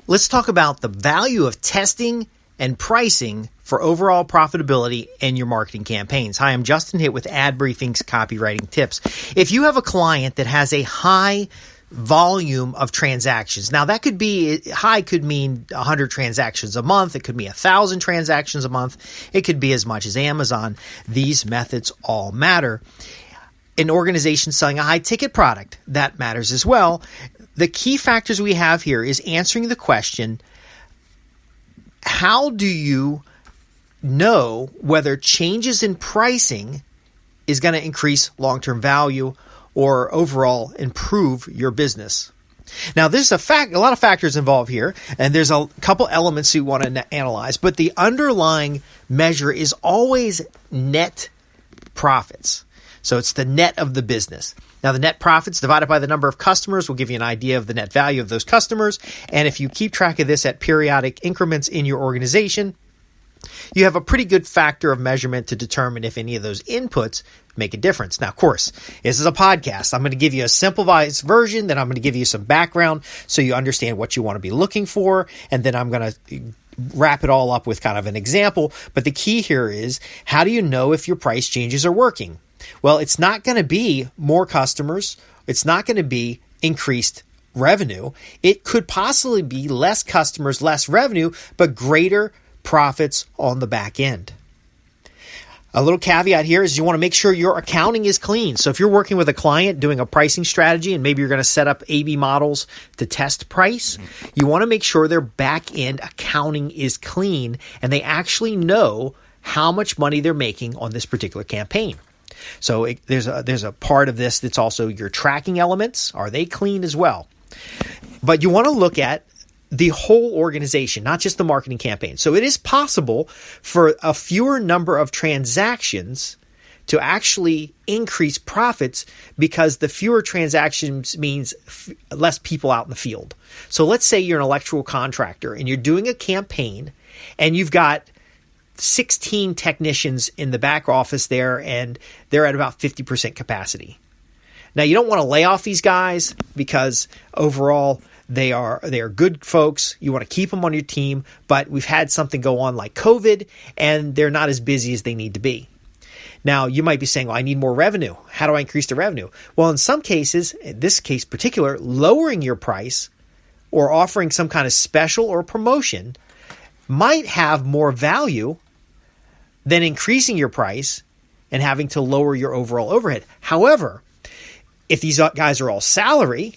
Let's talk about the value of testing and pricing for overall profitability in your marketing campaigns. Hi, I'm Justin Hitt with Ad Briefing's Copywriting Tips. If you have a client that has a high volume of transactions, now that could be, high could mean 100 transactions a month. It could be 1,000 transactions a month. It could be as much as Amazon. These methods all matter. An organization selling a high ticket product, that matters as well. The key factors we have here is answering the question, how do you know whether changes in pricing is going to increase long-term value or overall improve your business? Now, there's a lot of factors involved here, and there's a couple elements you want to analyze, but the underlying measure is always net profits. So it's the net of the business. Now, the net profits divided by the number of customers will give you an idea of the net value of those customers. And if you keep track of this at periodic increments in your organization, you have a pretty good factor of measurement to determine if any of those inputs make a difference. Now, of course, this is a podcast. I'm going to give you a simplified version, then I'm going to give you some background so you understand what you want to be looking for, and then I'm going to wrap it all up with kind of an example. But the key here is, how do you know if your price changes are working? Well, it's not going to be more customers. It's not going to be increased revenue. It could possibly be less customers, less revenue, but greater profits on the back end. A little caveat here is you want to make sure your accounting is clean. So if you're working with a client doing a pricing strategy and maybe you're going to set up A/B models to test price, you want to make sure their back end accounting is clean and they actually know how much money they're making on this particular campaign. So there's a part of this that's also your tracking elements. Are they clean as well? But you want to look at the whole organization, not just the marketing campaign. So it is possible for a fewer number of transactions to actually increase profits because the fewer transactions means less people out in the field. So let's say you're an electrical contractor and you're doing a campaign and you've got 16 technicians in the back office there, and they're at about 50% capacity. Now, you don't want to lay off these guys because overall they are good folks. You want to keep them on your team, but we've had something go on like COVID, and they're not as busy as they need to be. Now, you might be saying, well, I need more revenue. How do I increase the revenue? Well, in some cases, in this case particular, lowering your price or offering some kind of special or promotion might have more value than increasing your price and having to lower your overall overhead. However, if these guys are all salary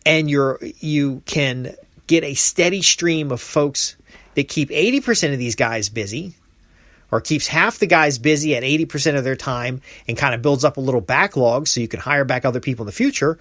and you can get a steady stream of folks that keep 80% of these guys busy, or keeps half the guys busy at 80% of their time and kind of builds up a little backlog so you can hire back other people in the future,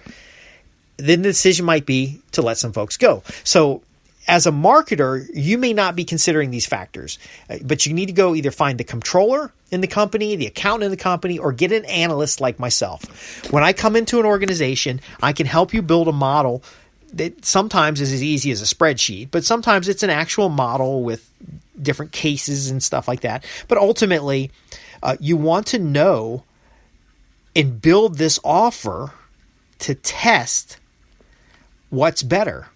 then the decision might be to let some folks go. So as a marketer, you may not be considering these factors, but you need to go either find the controller in the company, the accountant in the company, or get an analyst like myself. When I come into an organization, I can help you build a model that sometimes is as easy as a spreadsheet, but sometimes it's an actual model with different cases and stuff like that. But ultimately, you want to know and build this offer to test what's better.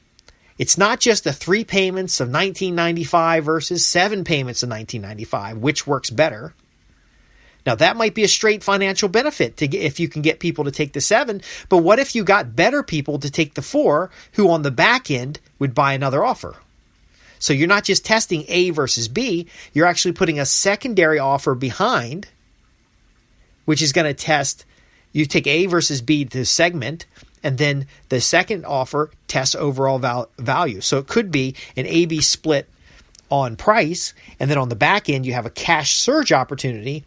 It's not just the 3 payments of $19.95 versus 7 payments of $19.95, which works better. Now, that might be a straight financial benefit if you can get people to take the 7, but what if you got better people to take the 4 who on the back end would buy another offer? So you're not just testing A versus B, you're actually putting a secondary offer behind, which is going to test, you take A versus B to segment, and then the second offer tests overall value. So it could be an A-B split on price, and then on the back end, you have a cash surge opportunity.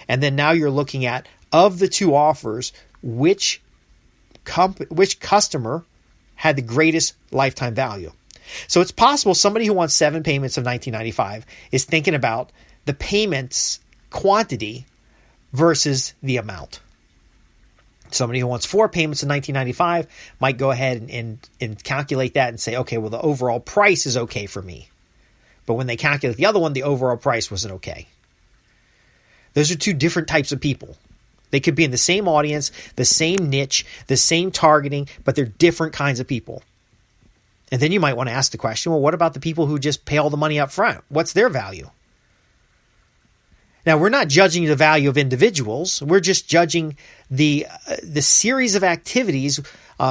And then now you're looking at, of the 2 offers, which customer had the greatest lifetime value. So it's possible somebody who wants 7 payments of $19.95 is thinking about the payments quantity versus the amount. Somebody who wants 4 payments of $19.95 might go ahead and calculate that and say, okay, well, the overall price is okay for me. But when they calculate the other one, the overall price wasn't okay. Those are 2 different types of people. They could be in the same audience, the same niche, the same targeting, but they're different kinds of people. And then you might want to ask the question, well, what about the people who just pay all the money up front? What's their value? Now, we're not judging the value of individuals. We're just judging the series of activities,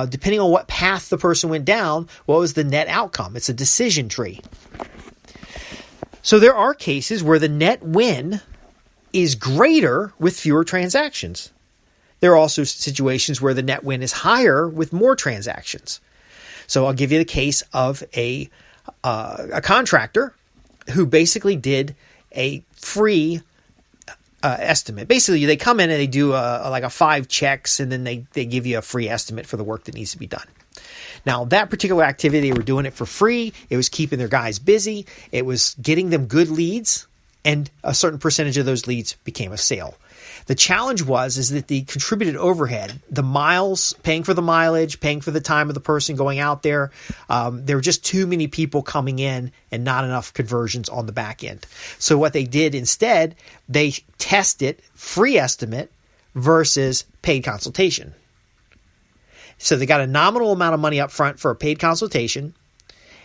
depending on what path the person went down, what was the net outcome. It's a decision tree. So there are cases where the net win is greater with fewer transactions. There are also situations where the net win is higher with more transactions. So I'll give you the case of a contractor who basically did a free estimate. Basically, they come in and they do like a 5 checks, and then they give you a free estimate for the work that needs to be done. Now, that particular activity, they were doing it for free. It was keeping their guys busy. It was getting them good leads, and a certain percentage of those leads became a sale. The challenge is that the contributed overhead, the miles, paying for the mileage, paying for the time of the person going out there, there were just too many people coming in and not enough conversions on the back end. So what they did instead, they tested free estimate versus paid consultation. So they got a nominal amount of money up front for a paid consultation,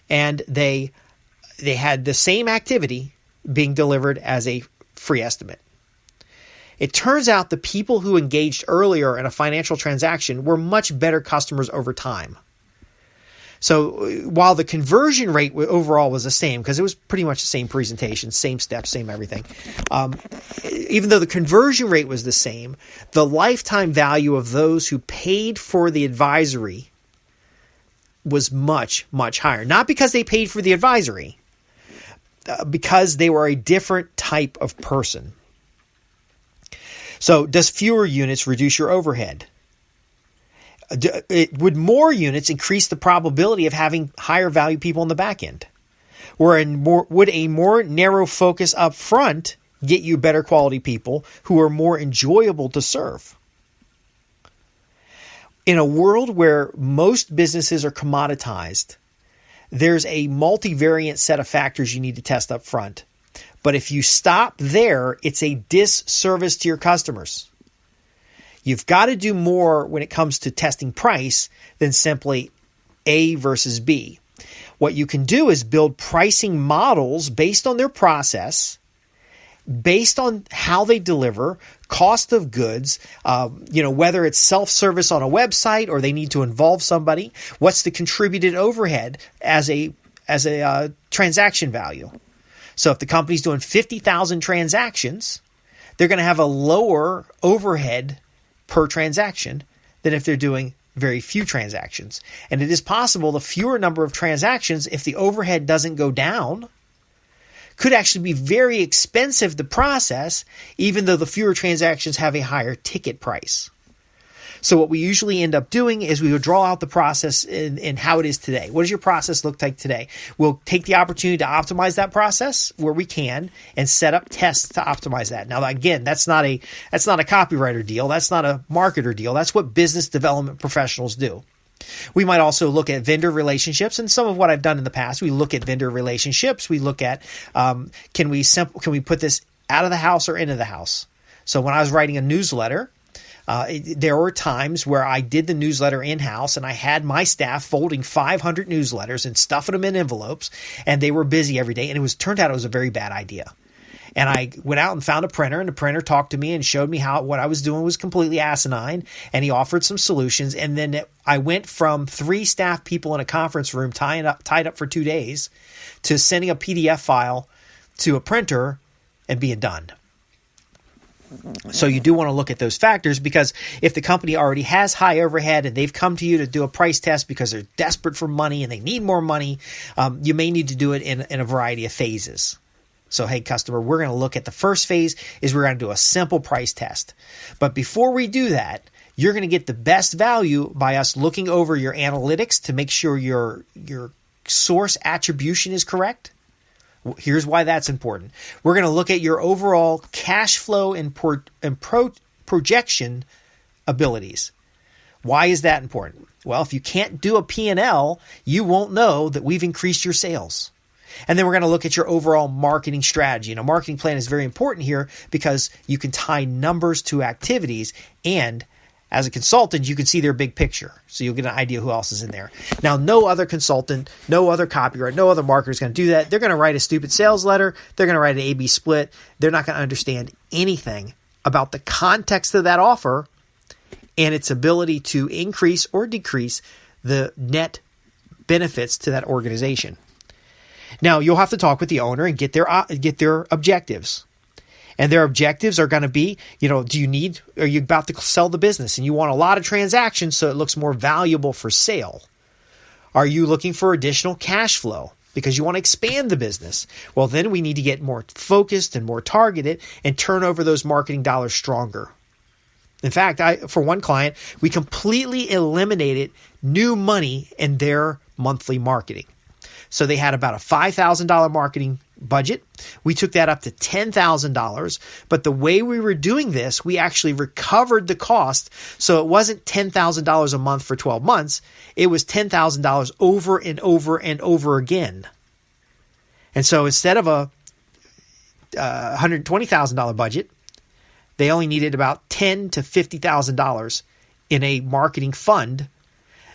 and they had the same activity being delivered as a free estimate. It turns out the people who engaged earlier in a financial transaction were much better customers over time. So while the conversion rate overall was the same, because it was pretty much the same presentation, same steps, same everything, even though the conversion rate was the same, the lifetime value of those who paid for the advisory was much, much higher. Not because they paid for the advisory, because they were a different type of person. So does fewer units reduce your overhead? Would more units increase the probability of having higher value people on the back end? Would a more narrow focus up front get you better quality people who are more enjoyable to serve? In a world where most businesses are commoditized, there's a multivariate set of factors you need to test up front. But if you stop there, it's a disservice to your customers. You've got to do more when it comes to testing price than simply A versus B. What you can do is build pricing models based on their process, based on how they deliver, cost of goods, whether it's self-service on a website or they need to involve somebody. What's the contributed overhead as a transaction value? So if the company's doing 50,000 transactions, they're going to have a lower overhead per transaction than if they're doing very few transactions. And it is possible the fewer number of transactions, if the overhead doesn't go down, could actually be very expensive to process, even though the fewer transactions have a higher ticket price. So what we usually end up doing is we would draw out the process in how it is today. What does your process look like today? We'll take the opportunity to optimize that process where we can and set up tests to optimize that. Now, again, that's not a copywriter deal. That's not a marketer deal. That's what business development professionals do. We might also look at vendor relationships, and some of what I've done in the past, we look at vendor relationships. We look at can we put this out of the house or into the house? So when I was writing a newsletter, there were times where I did the newsletter in-house and I had my staff folding 500 newsletters and stuffing them in envelopes, and they were busy every day. And turned out it was a very bad idea. And I went out and found a printer, and the printer talked to me and showed me how what I was doing was completely asinine. And he offered some solutions. And then I went from 3 staff people in a conference room tied up for 2 days to sending a PDF file to a printer and being done. So you do want to look at those factors, because if the company already has high overhead and they've come to you to do a price test because they're desperate for money and they need more money, you may need to do it in a variety of phases. So, hey, customer, we're going to look at the first phase is we're going to do a simple price test. But before we do that, you're going to get the best value by us looking over your analytics to make sure your source attribution is correct. Here's why that's important. We're going to look at your overall cash flow and projection abilities. Why is that important? Well, if you can't do a P&L, you won't know that we've increased your sales. And then we're going to look at your overall marketing strategy. And a marketing plan is very important here because you can tie numbers to activities and As a consultant, you can see their big picture, so you'll get an idea who else is in there. Now, no other consultant, no other copywriter, no other marketer is going to do that. They're going to write a stupid sales letter. They're going to write an A/B split. They're not going to understand anything about the context of that offer and its ability to increase or decrease the net benefits to that organization. Now, you'll have to talk with the owner and get their objectives. And their objectives are going to be, are you about to sell the business and you want a lot of transactions so it looks more valuable for sale? Are you looking for additional cash flow because you want to expand the business? Well, then we need to get more focused and more targeted and turn over those marketing dollars stronger. In fact, for one client, we completely eliminated new money in their monthly marketing. So they had about a $5,000 marketing budget. We took that up to $10,000. But the way we were doing this, we actually recovered the cost. So it wasn't $10,000 a month for 12 months. It was $10,000 over and over and over again. And so instead of a $120,000 budget, they only needed about $10,000 to $50,000 in a marketing fund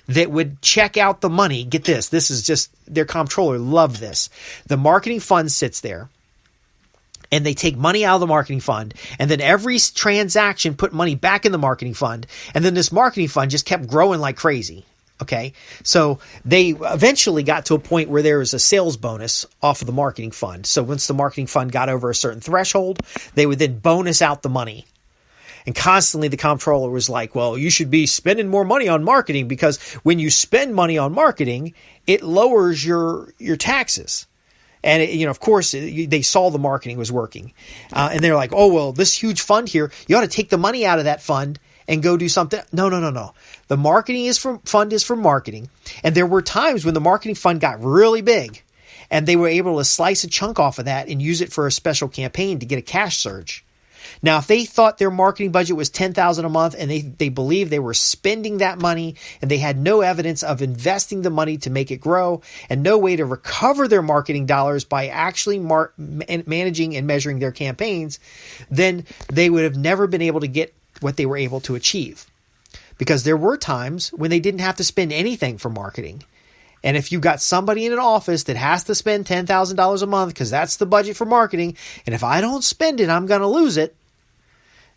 that would check out the money. Get this. This is just, their comptroller loved this. The marketing fund sits there and they take money out of the marketing fund, and then every transaction put money back in the marketing fund. And then this marketing fund just kept growing like crazy. Okay. So they eventually got to a point where there was a sales bonus off of the marketing fund. So once the marketing fund got over a certain threshold, they would then bonus out the money. And constantly the comptroller was like, well, you should be spending more money on marketing, because when you spend money on marketing, it lowers your taxes. And, of course, they saw the marketing was working. And they're like, oh, well, this huge fund here, you ought to take the money out of that fund and go do something. No. The fund is for marketing. And there were times when the marketing fund got really big and they were able to slice a chunk off of that and use it for a special campaign to get a cash surge. Now, if they thought their marketing budget was $10,000 a month and they believed they were spending that money and they had no evidence of investing the money to make it grow and no way to recover their marketing dollars by actually managing and measuring their campaigns, then they would have never been able to get what they were able to achieve. Because there were times when they didn't have to spend anything for marketing. And if you got somebody in an office that has to spend $10,000 a month because that's the budget for marketing, and if I don't spend it, I'm going to lose it,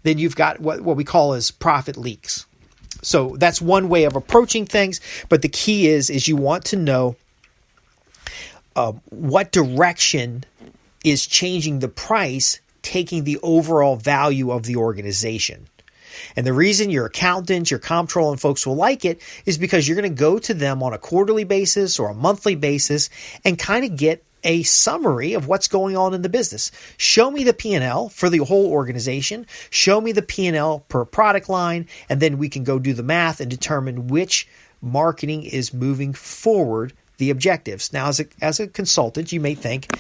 then you've got what we call as profit leaks. So that's one way of approaching things. But the key is you want to know what direction is changing the price, taking the overall value of the organization. And the reason your accountants, your comptroller, and folks will like it is because you're going to go to them on a quarterly basis or a monthly basis and kind of get a summary of what's going on in the business. Show me the P&L for the whole organization. Show me the P&L per product line, and then we can go do the math and determine which marketing is moving forward the objectives. Now, as a consultant, you may think,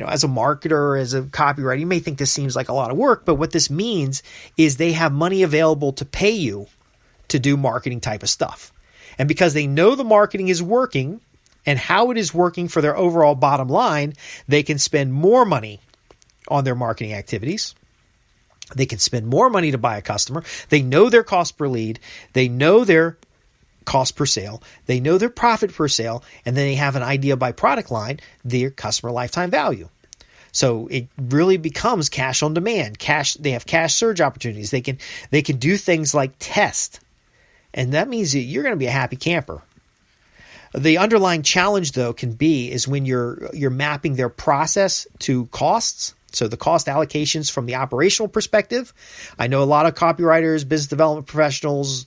as a marketer, as a copywriter, you may think this seems like a lot of work, but what this means is they have money available to pay you to do marketing type of stuff. And because they know the marketing is working and how it is working for their overall bottom line, they can spend more money on their marketing activities. They can spend more money to buy a customer. They know their cost per lead. They know their cost per sale. They know their profit per sale, and then they have an idea by product line, their customer lifetime value. So it really becomes cash on demand. They have cash surge opportunities. They can do things like test, and that means that you're going to be a happy camper. The underlying challenge, though, is when you're mapping their process to costs. So the cost allocations from the operational perspective. I know a lot of copywriters, business development professionals,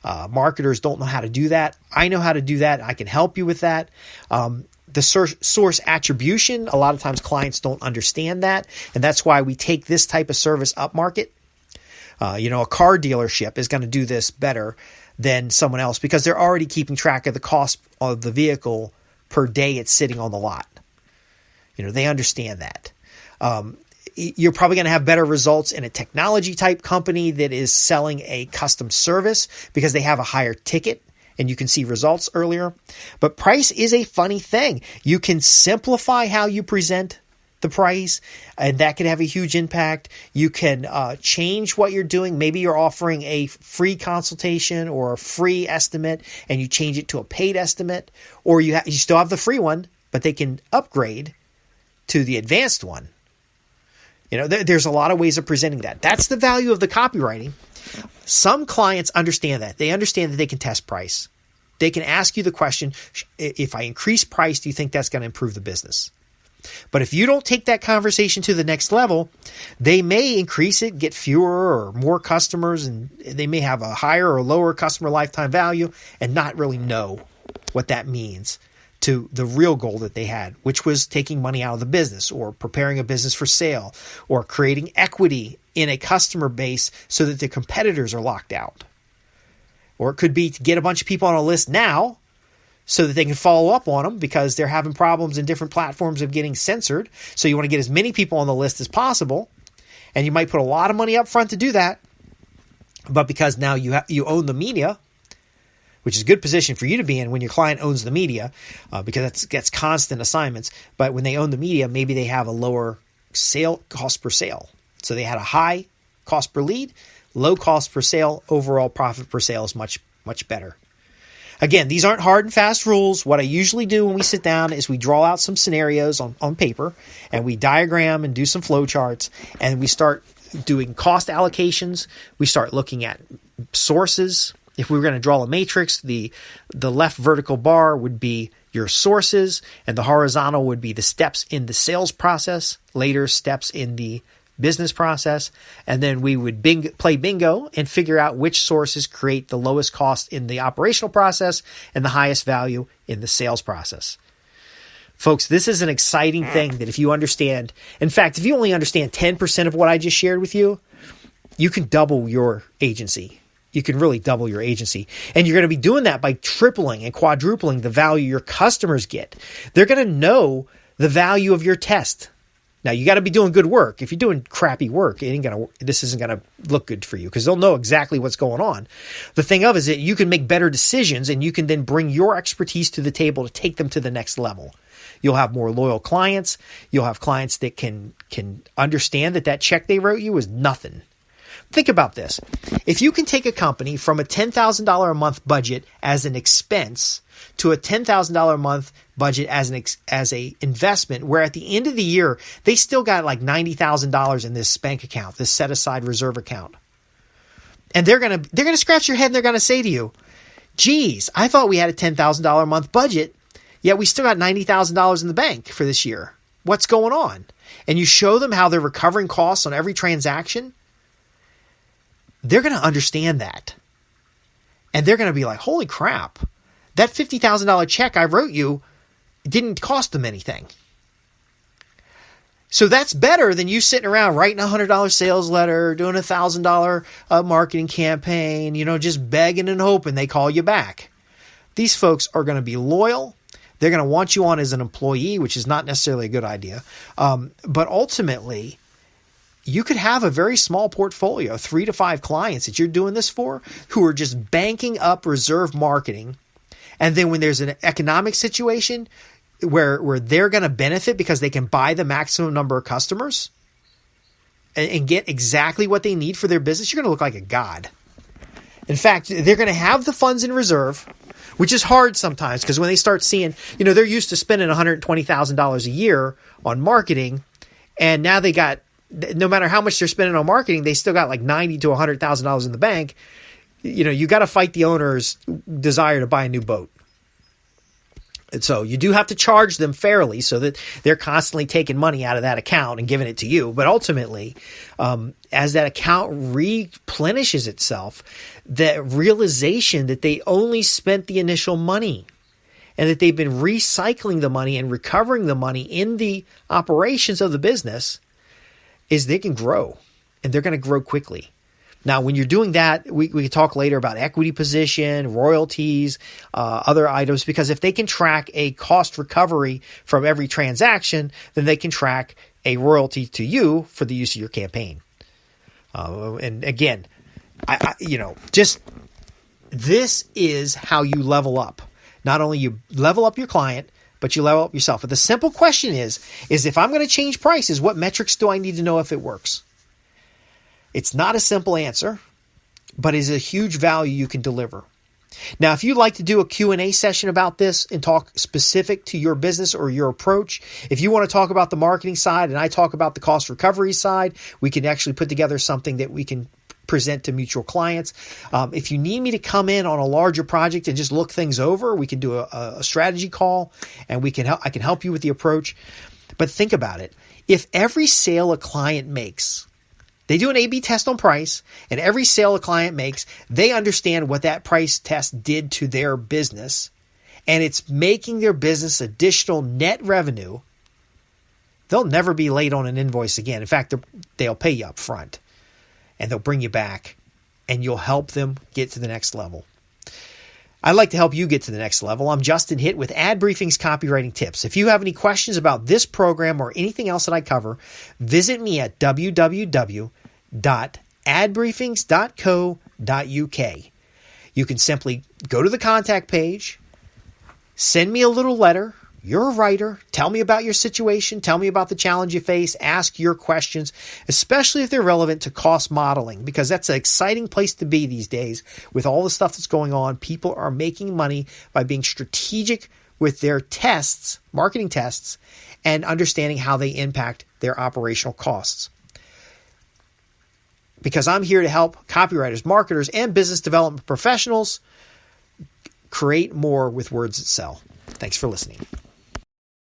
marketers don't know how to do that. I know how to do that. I can help you with that. The source attribution, a lot of times clients don't understand that. And that's why we take this type of service up market. A car dealership is going to do this better than someone else because they're already keeping track of the cost of the vehicle per day it's sitting on the lot. They understand that. You're probably going to have better results in a technology type company that is selling a custom service because they have a higher ticket and you can see results earlier. But price is a funny thing. You can simplify how you present the price, and that can have a huge impact. You can change what you're doing. Maybe you're offering a free consultation or a free estimate, and you change it to a paid estimate, or you still have the free one, but they can upgrade to the advanced one. There's a lot of ways of presenting that. That's the value of the copywriting. Some clients understand that. They understand that they can test price. They can ask you the question, if I increase price, do you think that's going to improve the business? But if you don't take that conversation to the next level, they may increase it, get fewer or more customers, and they may have a higher or lower customer lifetime value and not really know what that means to the real goal that they had, which was taking money out of the business or preparing a business for sale or creating equity in a customer base so that their competitors are locked out. Or it could be to get a bunch of people on a list now so that they can follow up on them because they're having problems in different platforms of getting censored. So you want to get as many people on the list as possible. And you might put a lot of money up front to do that. But because now you own the media, which is a good position for you to be in when your client owns the media, because that's constant assignments. But when they own the media, maybe they have a lower sale cost per sale. So they had a high cost per lead, low cost per sale, overall profit per sale is much, much better. Again, these aren't hard and fast rules. What I usually do when we sit down is we draw out some scenarios on paper and we diagram and do some flow charts, and we start doing cost allocations. We start looking at sources. If we were going to draw a matrix, the left vertical bar would be your sources, and the horizontal would be the steps in the sales process, later steps in the business process, and then we would play bingo and figure out which sources create the lowest cost in the operational process and the highest value in the sales process. Folks, this is an exciting thing that if you understand, in fact, if you only understand 10% of what I just shared with you, you can double your agency. You can really double your agency. And you're going to be doing that by tripling and quadrupling the value your customers get. They're going to know the value of your test. Now, you got to be doing good work. If you're doing crappy work, this isn't going to look good for you because they'll know exactly what's going on. The thing of it is that you can make better decisions, and you can then bring your expertise to the table to take them to the next level. You'll have more loyal clients. You'll have clients that can understand that check they wrote you is nothing. Think about this. If you can take a company from a $10,000 a month budget as an expense to a $10,000 a month budget as a investment, where at the end of the year, they still got like $90,000 in this bank account, this set aside reserve account. And they're going to scratch your head and they're going to say to you, geez, I thought we had a $10,000 a month budget, yet we still got $90,000 in the bank for this year. What's going on? And you show them how they're recovering costs on every transaction. They're going to understand that. And they're going to be like, holy crap, that $50,000 check I wrote you didn't cost them anything. So that's better than you sitting around writing a $100 sales letter, doing a $1,000 marketing campaign, just begging and hoping they call you back. These folks are going to be loyal. They're going to want you on as an employee, which is not necessarily a good idea. But ultimately, you could have a very small portfolio, 3 to 5 clients that you're doing this for, who are just banking up reserve marketing. And then when there's an economic situation where they're going to benefit because they can buy the maximum number of customers and get exactly what they need for their business, you're going to look like a god. In fact, they're going to have the funds in reserve, which is hard sometimes because when they start seeing, they're used to spending $120,000 a year on marketing, and now they got, no matter how much they're spending on marketing, they still got like $90,000 to $100,000 in the bank. You got to fight the owner's desire to buy a new boat. And so you do have to charge them fairly so that they're constantly taking money out of that account and giving it to you. But ultimately, as that account replenishes itself, the realization that they only spent the initial money and that they've been recycling the money and recovering the money in the operations of the business is they can grow, and they're going to grow quickly. Now, when you're doing that, we can talk later about equity position, royalties, other items, because if they can track a cost recovery from every transaction, then they can track a royalty to you for the use of your campaign. And again, this is how you level up. Not only you level up your client, but you level up yourself. But the simple question is if I'm going to change prices, what metrics do I need to know if it works? It's not a simple answer, but is a huge value you can deliver. Now, if you'd like to do a Q&A session about this and talk specific to your business or your approach, if you want to talk about the marketing side and I talk about the cost recovery side, we can actually put together something that we can present to mutual clients. If you need me to come in on a larger project and just look things over, we can do a strategy call and I can help you with the approach. But think about it. If every sale a client makes, they do an A/B test on price, and every sale a client makes, they understand what that price test did to their business, and it's making their business additional net revenue, they'll never be late on an invoice again. In fact, they'll pay you up front, and they'll bring you back, and you'll help them get to the next level. I'd like to help you get to the next level. I'm Justin Hitt with Ad Briefing's Copywriting Tips. If you have any questions about this program or anything else that I cover, visit me at www.adbriefings.co.uk. You can simply go to the contact page, send me a little letter. You're a writer. Tell me about your situation. Tell me about the challenge you face. Ask your questions, especially if they're relevant to cost modeling, because that's an exciting place to be these days with all the stuff that's going on. People are making money by being strategic with their tests, marketing tests, and understanding how they impact their operational costs. Because I'm here to help copywriters, marketers, and business development professionals create more with words that sell. Thanks for listening.